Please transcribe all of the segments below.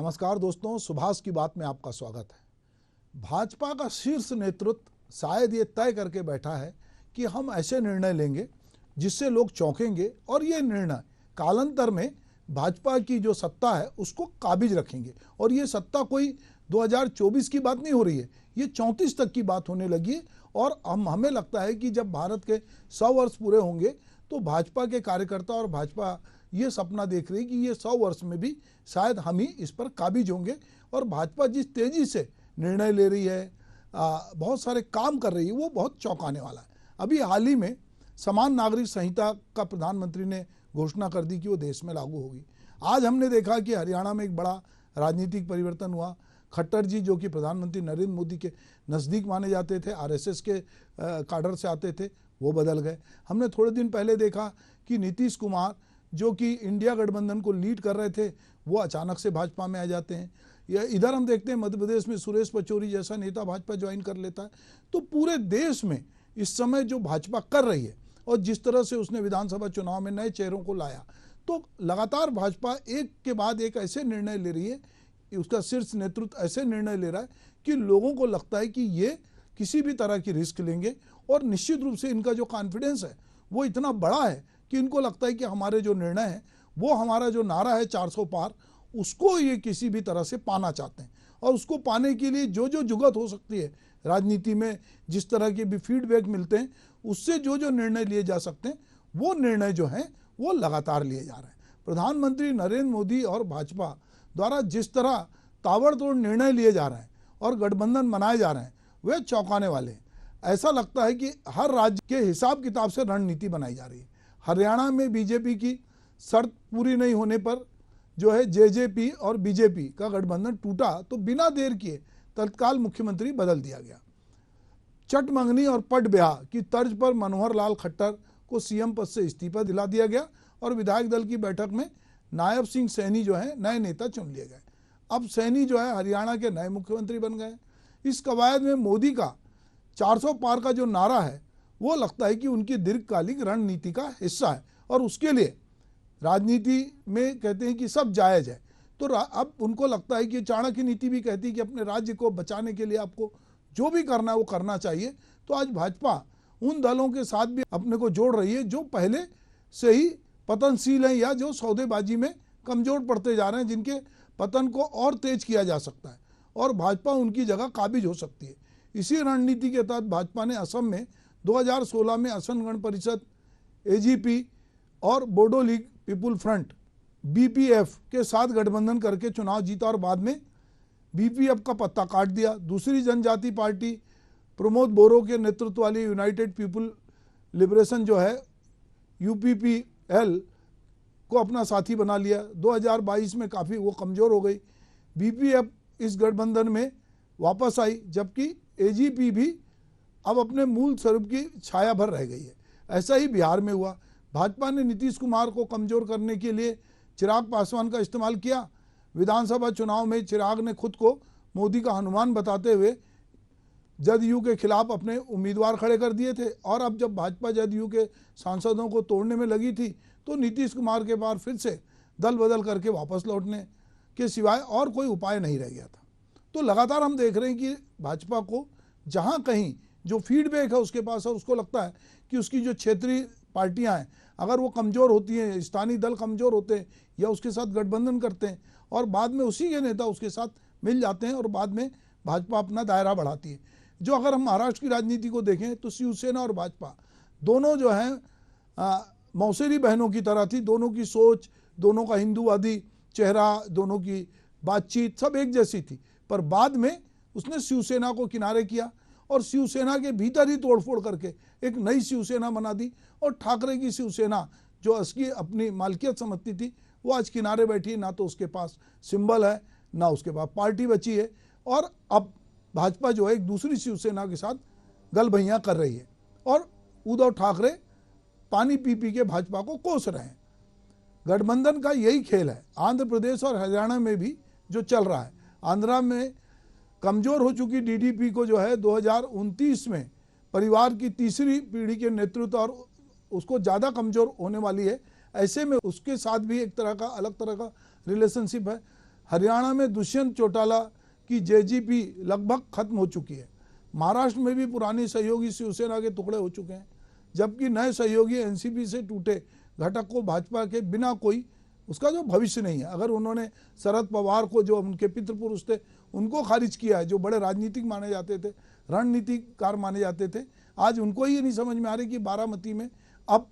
नमस्कार दोस्तों, सुभाष की बात में आपका स्वागत है। भाजपा का शीर्ष नेतृत्व शायद ये तय करके बैठा है कि हम ऐसे निर्णय लेंगे जिससे लोग चौंकेंगे और ये निर्णय कालांतर में भाजपा की जो सत्ता है उसको काबिज रखेंगे। और ये सत्ता कोई 2024 की बात नहीं हो रही है, ये 34 तक की बात होने लगी है। और हमें लगता है कि जब भारत के 100 वर्ष पूरे होंगे तो भाजपा के कार्यकर्ता और भाजपा ये सपना देख रही है कि ये 100 वर्ष में भी शायद हम ही इस पर काबिज होंगे। और भाजपा जिस तेजी से निर्णय ले रही है, बहुत सारे काम कर रही है, वो बहुत चौंकाने वाला है। अभी हाल ही में समान नागरिक संहिता का प्रधानमंत्री ने घोषणा कर दी कि वो देश में लागू होगी। आज हमने देखा कि हरियाणा में एक बड़ा राजनीतिक परिवर्तन हुआ। खट्टर जी, जो कि प्रधानमंत्री नरेंद्र मोदी के नज़दीक माने जाते थे, आरएसएस के काडर से आते थे, वो बदल गए। हमने थोड़े दिन पहले देखा कि नीतीश कुमार, जो कि इंडिया गठबंधन को लीड कर रहे थे, वो अचानक से भाजपा में आ जाते हैं। या इधर हम देखते हैं मध्य प्रदेश में सुरेश पचौरी जैसा नेता भाजपा ज्वाइन कर लेता है। तो पूरे देश में इस समय जो भाजपा कर रही है और जिस तरह से उसने विधानसभा चुनाव में नए चेहरों को लाया, तो लगातार भाजपा एक के बाद एक ऐसे निर्णय ले रही है, उसका शीर्ष नेतृत्व ऐसे निर्णय ले रहा है कि लोगों को लगता है कि ये किसी भी तरह की रिस्क लेंगे। और निश्चित रूप से इनका जो कॉन्फिडेंस है वो इतना बड़ा है कि इनको लगता है कि हमारे जो निर्णय है, वो हमारा जो नारा है 400 पार, उसको ये किसी भी तरह से पाना चाहते हैं। और उसको पाने के लिए जो जो जुगत हो सकती है राजनीति में, जिस तरह के भी फीडबैक मिलते हैं, उससे जो जो निर्णय लिए जा सकते हैं, वो निर्णय जो हैं वो लगातार लिए जा रहे हैं। प्रधानमंत्री नरेंद्र मोदी और भाजपा द्वारा जिस तरह ताबड़तोड़ निर्णय लिए जा रहे हैं और गठबंधन बनाए जा रहे हैं, वे चौंकाने वाले हैं। ऐसा लगता है कि हर राज्य के हिसाब किताब से रणनीति बनाई जा रही है। हरियाणा में बीजेपी की शर्त पूरी नहीं होने पर जो है जेजेपी और बीजेपी का गठबंधन टूटा, तो बिना देर किए तत्काल मुख्यमंत्री बदल दिया गया। चट मंगनी और पट ब्याह की तर्ज पर मनोहर लाल खट्टर को सीएम पद से इस्तीफा दिला दिया गया और विधायक दल की बैठक में नायब सिंह सैनी जो है नए नेता चुन लिए गए। अब सैनी जो है हरियाणा के नए मुख्यमंत्री बन गए। इस कवायद में मोदी का 400 पार का जो नारा है, वो लगता है कि उनकी दीर्घकालिक रणनीति का हिस्सा है और उसके लिए राजनीति में कहते हैं कि सब जायज है। तो अब उनको लगता है कि चाणक्य नीति भी कहती है कि अपने राज्य को बचाने के लिए आपको जो भी करना है वो करना चाहिए। तो आज भाजपा उन दलों के साथ भी अपने को जोड़ रही है जो पहले से ही पतनशील हैं या जो सौदेबाजी में कमजोर पड़ते जा रहे हैं, जिनके पतन को और तेज किया जा सकता है और भाजपा उनकी जगह काबिज हो सकती है। इसी रणनीति के तहत भाजपा ने असम में 2016 में असम गण परिषद, एजीपी और Bodo league people front BPF के साथ गठबंधन करके चुनाव जीता और बाद में बीपीएफ का पत्ता काट दिया। दूसरी जनजाति पार्टी प्रमोद बोरो के नेतृत्व वाली यूनाइटेड पीपुल लिबरेशन जो है यूपीपीएल को अपना साथी बना लिया। 2022 में काफ़ी वो कमज़ोर हो गई। बीपीएफ इस गठबंधन में वापस आई, जबकि एजीपी भी अब अपने मूल स्वरूप की छाया भर रह गई है। ऐसा ही बिहार में हुआ। भाजपा ने नीतीश कुमार को कमज़ोर करने के लिए चिराग पासवान का इस्तेमाल किया। विधानसभा चुनाव में चिराग ने खुद को मोदी का हनुमान बताते हुए जदयू के खिलाफ अपने उम्मीदवार खड़े कर दिए थे। और अब जब भाजपा जदयू के सांसदों को तोड़ने में लगी थी, तो नीतीश कुमार के पास फिर से दल बदल करके वापस लौटने के सिवाय और कोई उपाय नहीं रह गया था। तो लगातार हम देख रहे हैं कि भाजपा को जहाँ कहीं जो फीडबैक है उसके पास है, उसको लगता है कि उसकी जो क्षेत्रीय पार्टियां हैं, अगर वो कमज़ोर होती हैं, स्थानीय दल कमज़ोर होते हैं या उसके साथ गठबंधन करते हैं और बाद में उसी के नेता उसके साथ मिल जाते हैं और बाद में भाजपा अपना दायरा बढ़ाती है। जो अगर हम महाराष्ट्र की राजनीति को देखें तो शिवसेना और भाजपा दोनों जो हैं मौसेरी बहनों की तरह थी। दोनों की सोच, दोनों का हिंदूवादी चेहरा, दोनों की बातचीत सब एक जैसी थी। पर बाद में उसने शिवसेना को किनारे किया और शिवसेना के भीतर ही तोड़फोड़ करके एक नई शिवसेना बना दी। और ठाकरे की शिवसेना जो असली अपनी मालकियत समझती थी, वो आज किनारे बैठी है। ना तो उसके पास सिंबल है, ना उसके पास पार्टी बची है। और अब भाजपा जो है एक दूसरी शिवसेना के साथ गलभैया कर रही है और उद्धव ठाकरे पानी पी पी के भाजपा को कोस रहे हैं। गठबंधन का यही खेल है। आंध्र प्रदेश और हरियाणा में भी जो चल रहा है, आंध्रा में कमज़ोर हो चुकी डीडीपी को जो है 2029 में परिवार की तीसरी पीढ़ी के नेतृत्व और उसको ज़्यादा कमज़ोर होने वाली है। ऐसे में उसके साथ भी एक तरह का अलग तरह का रिलेशनशिप है। हरियाणा में दुष्यंत चौटाला की जेजीपी लगभग खत्म हो चुकी है। महाराष्ट्र में भी पुरानी सहयोगी शिवसेना के टुकड़े हो चुके हैं, जबकि नए सहयोगी एनसीपी से टूटे घटक को भाजपा के बिना कोई उसका जो भविष्य नहीं है। अगर उन्होंने शरद पवार को, जो उनके पितृपुरुष थे, उनको खारिज किया है, जो बड़े राजनीतिक माने जाते थे, रणनीतिकार माने जाते थे, आज उनको ही नहीं समझ में आ रही कि बारामती में अब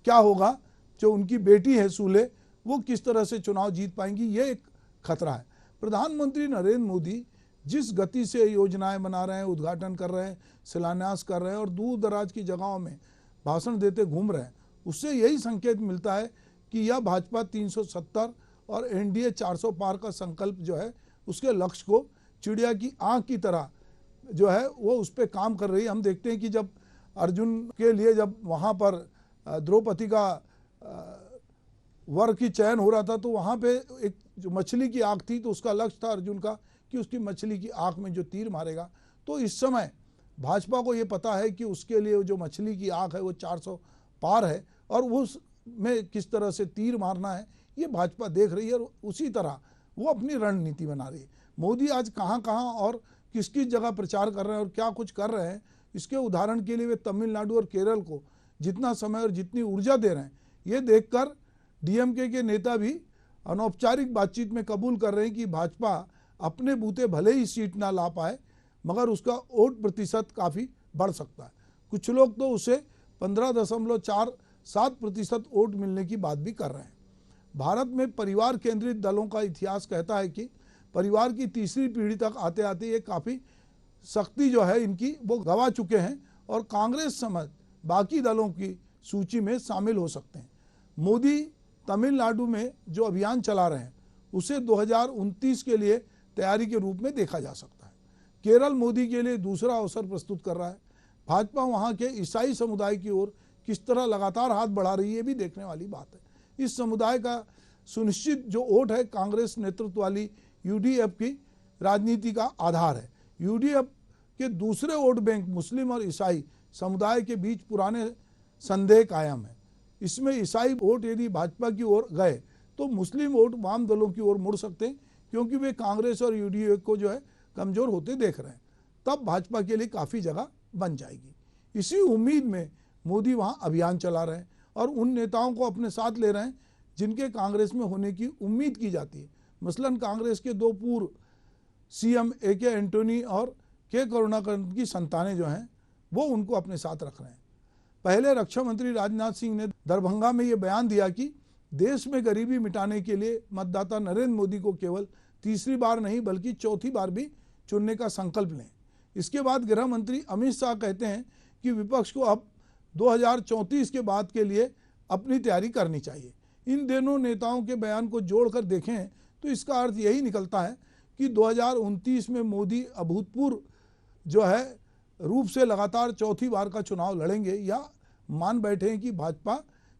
क्या होगा। जो उनकी बेटी है सूले, वो किस तरह से चुनाव जीत पाएंगी, ये एक खतरा है। प्रधानमंत्री नरेंद्र मोदी जिस गति से योजनाएं बना रहे हैं, उद्घाटन कर रहे हैं, शिलान्यास कर रहे हैं और दूर दराज की जगहों में भाषण देते घूम रहे हैं, उससे यही संकेत मिलता है कि यह भाजपा 370 और एनडीए 400 पार का संकल्प जो है, उसके लक्ष्य को चिड़िया की आंख की तरह जो है वो उस पर काम कर रही है। हम देखते हैं कि जब अर्जुन के लिए जब वहाँ पर द्रौपदी का वर की चयन हो रहा था, तो वहाँ पे एक जो मछली की आँख थी, तो उसका लक्ष्य था अर्जुन का कि उसकी मछली की आँख में जो तीर मारेगा। तो इस समय भाजपा को ये पता है कि उसके लिए जो मछली की आँख है वो 400 पार है, और उस में किस तरह से तीर मारना है ये भाजपा देख रही है, और उसी तरह वो अपनी रणनीति बना रही है। मोदी आज कहाँ कहाँ और किस किस जगह प्रचार कर रहे हैं और क्या कुछ कर रहे हैं, इसके उदाहरण के लिए वे तमिलनाडु और केरल को जितना समय और जितनी ऊर्जा दे रहे हैं, ये देखकर डीएमके के नेता भी अनौपचारिक बातचीत में कबूल कर रहे हैं कि भाजपा अपने बूते भले ही सीट ना ला पाए, मगर उसका वोट प्रतिशत काफ़ी बढ़ सकता है। कुछ लोग तो उसे 15.47% वोट मिलने की बात भी कर रहे हैं। भारत में परिवार केंद्रित दलों का इतिहास कहता है कि परिवार की तीसरी पीढ़ी तक आते आते ये काफ़ी शक्ति जो है इनकी वो गंवा चुके हैं, और कांग्रेस समेत बाकी दलों की सूची में शामिल हो सकते हैं। मोदी तमिलनाडु में जो अभियान चला रहे हैं उसे 2029 के लिए तैयारी के रूप में देखा जा सकता है। केरल मोदी के लिए दूसरा अवसर प्रस्तुत कर रहा है। भाजपा वहाँ के ईसाई समुदाय की ओर किस तरह लगातार हाथ बढ़ा रही है, भी देखने वाली बात है। इस समुदाय का सुनिश्चित जो वोट है कांग्रेस नेतृत्व वाली यूडीएफ की राजनीति का आधार है। यूडीएफ के दूसरे वोट बैंक मुस्लिम और ईसाई समुदाय के बीच पुराने संदेह कायम है। इसमें ईसाई वोट यदि भाजपा की ओर गए तो मुस्लिम वोट वाम दलों की ओर मुड़ सकते हैं, क्योंकि वे कांग्रेस और यूडीएफ को जो है कमजोर होते देख रहे हैं। तब भाजपा के लिए काफ़ी जगह बन जाएगी। इसी उम्मीद में मोदी वहाँ अभियान चला रहे हैं और उन नेताओं को अपने साथ ले रहे हैं जिनके कांग्रेस में होने की उम्मीद की जाती है। मसलन कांग्रेस के दो पूर्व सीएम ए.के. एंटोनी और के करुणाकर की संतानें जो हैं वो उनको अपने साथ रख रहे हैं। पहले रक्षा मंत्री राजनाथ सिंह ने दरभंगा में ये बयान दिया कि देश में गरीबी मिटाने के लिए मतदाता नरेंद्र मोदी को केवल तीसरी बार नहीं बल्कि चौथी बार भी चुनने का संकल्प लें। इसके बाद गृह मंत्री अमित शाह कहते हैं कि विपक्ष को अब 2034 के बाद के लिए अपनी तैयारी करनी चाहिए। इन दोनों नेताओं के बयान को जोड़कर देखें तो इसका अर्थ यही निकलता है कि 2029 में मोदी अभूतपूर्व जो है रूप से लगातार चौथी बार का चुनाव लड़ेंगे, या मान बैठे हैं कि भाजपा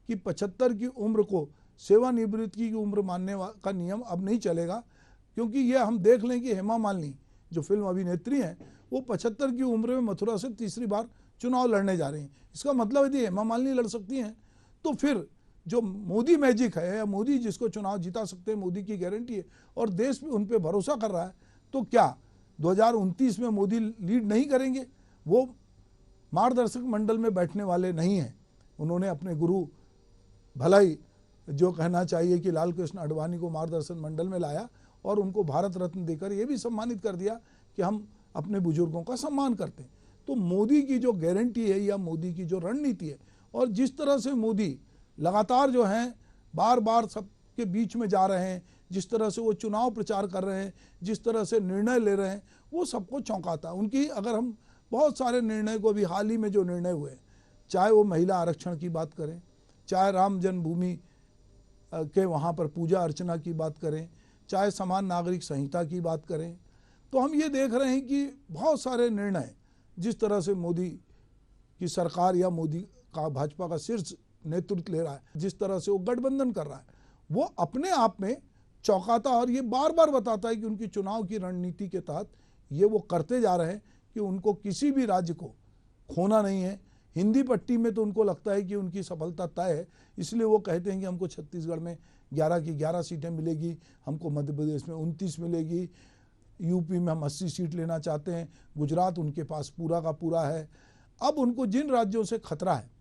की 75 की उम्र को सेवानिवृत्ति की उम्र मानने का नियम अब नहीं चलेगा। क्योंकि ये हम देख लें कि हेमा मालिनी जो फिल्म अभिनेत्री हैं वो 75 की उम्र में मथुरा से तीसरी बार चुनाव लड़ने जा रही हैं। इसका मतलब यदि हेमा मालिनी लड़ सकती हैं तो फिर जो मोदी मैजिक है या मोदी जिसको चुनाव जिता सकते हैं, मोदी की गारंटी है और देश भी उन पर भरोसा कर रहा है, तो क्या 2029 में मोदी लीड नहीं करेंगे? वो मार्गदर्शक मंडल में बैठने वाले नहीं हैं। उन्होंने अपने गुरु भलाई जो कहना चाहिए कि लाल कृष्ण आडवाणी को मार्गदर्शन मंडल में लाया और उनको भारत रत्न देकर ये भी सम्मानित कर दिया कि हम अपने बुजुर्गों का सम्मान करते हैं। तो मोदी की जो गारंटी है या मोदी की जो रणनीति है और जिस तरह से मोदी लगातार जो हैं बार बार सबके बीच में जा रहे हैं, जिस तरह से वो चुनाव प्रचार कर रहे हैं, जिस तरह से निर्णय ले रहे हैं, वो सबको चौंकाता है। उनकी अगर हम बहुत सारे निर्णय को भी हाल ही में जो निर्णय हुए, चाहे वो महिला आरक्षण की बात करें, चाहे राम जन्मभूमि के वहाँ पर पूजा अर्चना की बात करें, चाहे समान नागरिक संहिता की बात करें, तो हम ये देख रहे हैं कि बहुत सारे निर्णय जिस तरह से मोदी की सरकार या मोदी का भाजपा का शीर्ष नेतृत्व ले रहा है, जिस तरह से वो गठबंधन कर रहा है, वो अपने आप में चौंकाता और ये बार बार बताता है कि उनकी चुनाव की रणनीति के तहत ये वो करते जा रहे हैं कि उनको किसी भी राज्य को खोना नहीं है। हिंदी पट्टी में तो उनको लगता है कि उनकी सफलता तय है, इसलिए वो कहते हैं कि हमको छत्तीसगढ़ में 11 की 11 सीटें मिलेगी, हमको मध्य प्रदेश में 29 मिलेगी, यूपी में हम 80 सीट लेना चाहते हैं, गुजरात उनके पास पूरा का पूरा है। अब उनको जिन राज्यों से खतरा है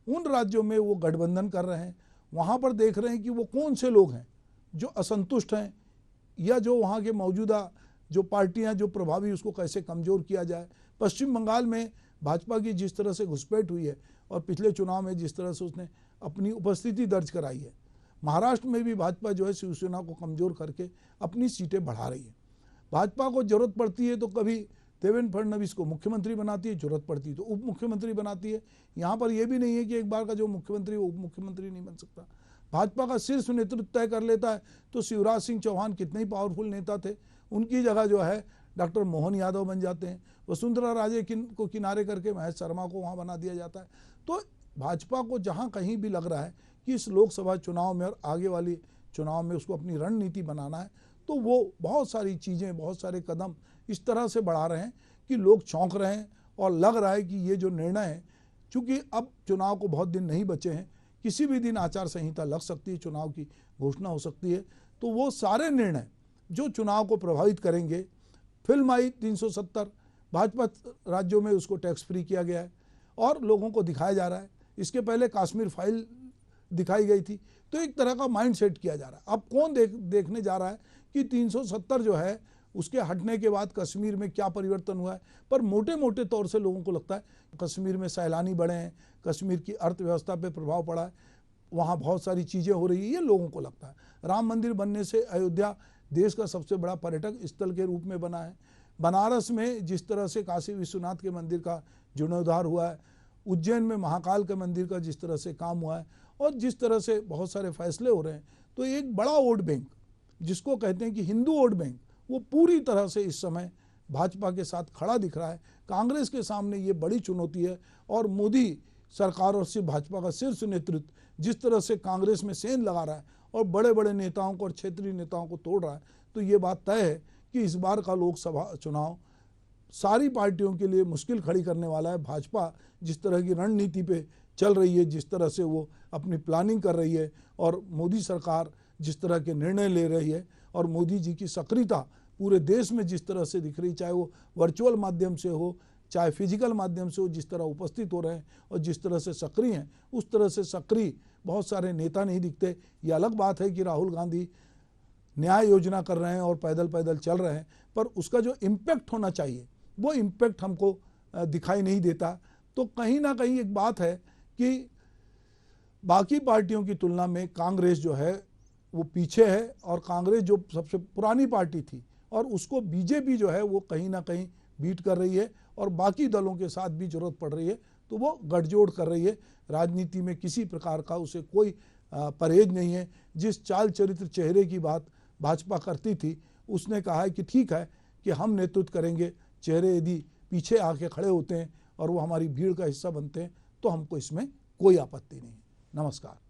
उन राज्यों में वो गठबंधन कर रहे हैं, वहाँ पर देख रहे हैं कि वो कौन से लोग हैं जो असंतुष्ट हैं या जो वहाँ के मौजूदा जो पार्टियां जो प्रभावी, उसको कैसे कमज़ोर किया जाए। पश्चिम बंगाल में भाजपा की जिस तरह से घुसपैठ हुई है और पिछले चुनाव में जिस तरह से उसने अपनी उपस्थिति दर्ज कराई है, महाराष्ट्र में भी भाजपा जो है शिवसेना को कमज़ोर करके अपनी सीटें बढ़ा रही है। भाजपा को जरूरत पड़ती है तो कभी देवेंद्र फडणवीस को मुख्यमंत्री बनाती है, जरूरत पड़ती है तो उप मुख्यमंत्री बनाती है। यहाँ पर यह भी नहीं है कि एक बार का जो मुख्यमंत्री वो उप मुख्यमंत्री नहीं बन सकता। भाजपा का शीर्ष नेतृत्व तय कर लेता है। तो शिवराज सिंह चौहान कितने ही पावरफुल नेता थे, उनकी जगह जो है डॉक्टर मोहन यादव बन जाते हैं। वसुंधरा राजे को किनारे करके महेश शर्मा को वहाँ बना दिया जाता है। तो भाजपा को जहाँ कहीं भी लग रहा है कि इस लोकसभा चुनाव में और आगे वाली चुनाव में उसको अपनी रणनीति बनाना है, तो वो बहुत सारी चीज़ें, बहुत सारे कदम इस तरह से बढ़ा रहे हैं कि लोग चौंक रहे हैं और लग रहा है कि ये जो निर्णय है, चूँकि अब चुनाव को बहुत दिन नहीं बचे हैं, किसी भी दिन आचार संहिता लग सकती है, चुनाव की घोषणा हो सकती है, तो वो सारे निर्णय जो चुनाव को प्रभावित करेंगे। फिल्म आई 370, भाजपा राज्यों में उसको टैक्स फ्री किया गया है और लोगों को दिखाया जा रहा है। इसके पहले काश्मीर फाइल दिखाई गई थी, तो एक तरह का माइंड सेट किया जा रहा है। अब कौन देखने जा रहा है कि 370 जो है उसके हटने के बाद कश्मीर में क्या परिवर्तन हुआ है। पर मोटे मोटे तौर से लोगों को लगता है कश्मीर में सैलानी बढ़े हैं, कश्मीर की अर्थव्यवस्था पे प्रभाव पड़ा है, वहाँ बहुत सारी चीज़ें हो रही है, ये लोगों को लगता है। राम मंदिर बनने से अयोध्या देश का सबसे बड़ा पर्यटक स्थल के रूप में बना है। बनारस में जिस तरह से काशी विश्वनाथ के मंदिर का जीर्णोद्धार हुआ है, उज्जैन में महाकाल के मंदिर का जिस तरह से काम हुआ है और जिस तरह से बहुत सारे फैसले हो रहे हैं, तो एक बड़ा वोट बैंक जिसको कहते हैं कि हिंदू वोट बैंक, वो पूरी तरह से इस समय भाजपा के साथ खड़ा दिख रहा है। कांग्रेस के सामने ये बड़ी चुनौती है और मोदी सरकार और सिर्फ भाजपा का शीर्ष नेतृत्व जिस तरह से कांग्रेस में सेंध लगा रहा है और बड़े बड़े नेताओं को और क्षेत्रीय नेताओं को तोड़ रहा है, तो ये बात तय है कि इस बार का लोकसभा चुनाव सारी पार्टियों के लिए मुश्किल खड़ी करने वाला है। भाजपा जिस तरह की रणनीति पे चल रही है, जिस तरह से वो अपनी प्लानिंग कर रही है और मोदी सरकार जिस तरह के निर्णय ले रही है और मोदी जी की सक्रियता पूरे देश में जिस तरह से दिख रही, चाहे वो वर्चुअल माध्यम से हो चाहे फिजिकल माध्यम से हो, जिस तरह उपस्थित हो रहे हैं और जिस तरह से सक्रिय हैं, उस तरह से सक्रिय बहुत सारे नेता नहीं दिखते। ये अलग बात है कि राहुल गांधी न्याय योजना कर रहे हैं और पैदल पैदल चल रहे हैं, पर उसका जो इम्पैक्ट होना चाहिए वो इम्पैक्ट हमको दिखाई नहीं देता। तो कहीं ना कहीं एक बात है कि बाकी पार्टियों की तुलना में कांग्रेस जो है वो पीछे है और कांग्रेस जो सबसे पुरानी पार्टी थी और उसको बीजेपी जो है वो कहीं ना कहीं बीट कर रही है और बाकी दलों के साथ भी जरूरत पड़ रही है तो वो गठजोड़ कर रही है। राजनीति में किसी प्रकार का उसे कोई परहेज नहीं है। जिस चाल चरित्र चेहरे की बात भाजपा करती थी, उसने कहा है कि ठीक है कि हम नेतृत्व करेंगे, चेहरे यदि पीछे आके खड़े होते हैं और वो हमारी भीड़ का हिस्सा बनते हैं तो हमको इसमें कोई आपत्ति नहीं। नमस्कार।